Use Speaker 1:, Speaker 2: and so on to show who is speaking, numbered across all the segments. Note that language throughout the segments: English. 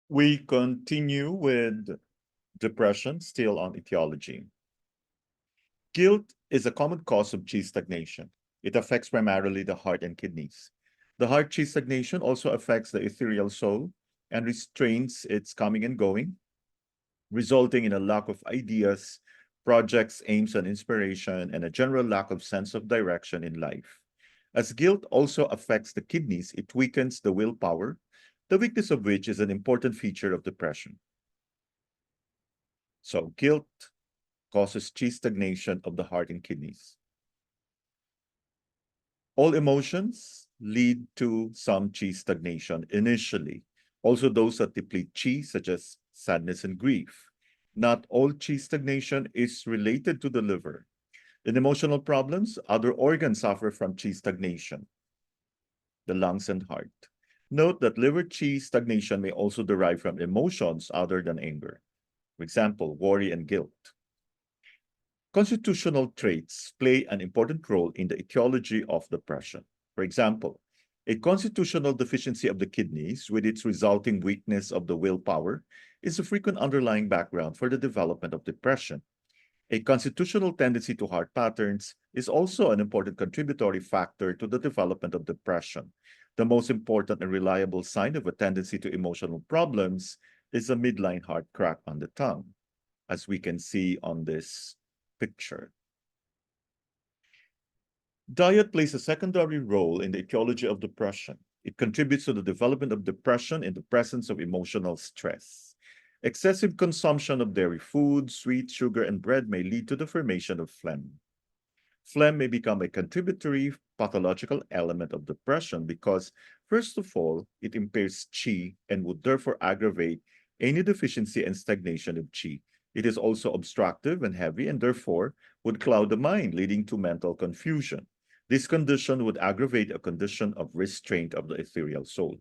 Speaker 1: We continue with depression, still on etiology. Guilt is a common cause of chi stagnation. It affects primarily the heart and kidneys. The heart chi stagnation also affects the ethereal soul and restrains its coming and going, resulting in a lack of ideas, projects, aims, and inspiration, and a general lack of sense of direction in life. As guilt also affects the kidneys, it weakens the willpower, the weakness of which is an important feature of depression. So, guilt causes chi stagnation of the heart and kidneys. All emotions lead to some chi stagnation initially. Also, those that deplete chi, such as sadness and grief. Not all chi stagnation is related to the liver. In emotional problems, other organs suffer from chi stagnation, the lungs and heart. Note that liver chi stagnation may also derive from emotions other than anger. For example, worry and guilt. Constitutional traits play an important role in the etiology of depression. For example, a constitutional deficiency of the kidneys with its resulting weakness of the willpower is a frequent underlying background for the development of depression. A constitutional tendency to heart patterns is also an important contributory factor to the development of depression. The most important and reliable sign of a tendency to emotional problems is a midline heart crack on the tongue, as we can see on this picture. Diet plays a secondary role in the etiology of depression. It contributes to the development of depression in the presence of emotional stress. Excessive consumption of dairy foods, sweet, sugar, and bread may lead to the formation of phlegm. Phlegm may become a contributory pathological element of depression because, first of all, it impairs qi and would therefore aggravate any deficiency and stagnation of qi. It is also obstructive and heavy and therefore would cloud the mind, leading to mental confusion. This condition would aggravate a condition of restraint of the ethereal soul.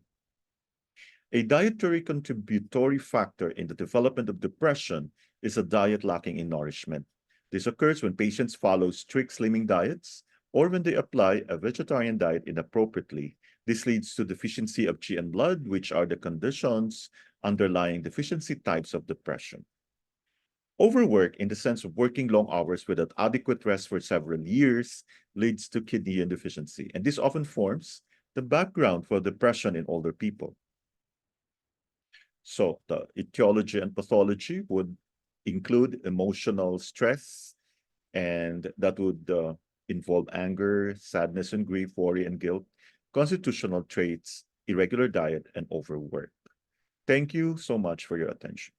Speaker 1: A dietary contributory factor in the development of depression is a diet lacking in nourishment. This occurs when patients follow strict slimming diets or when they apply a vegetarian diet inappropriately. This leads to deficiency of qi and blood, which are the conditions underlying deficiency types of depression. Overwork, in the sense of working long hours without adequate rest for several years, leads to kidney deficiency, and this often forms the background for depression in older people. So the etiology and pathology would include emotional stress, and that would involve anger, sadness and grief, worry and guilt, constitutional traits, irregular diet, and overwork. Thank you so much for your attention.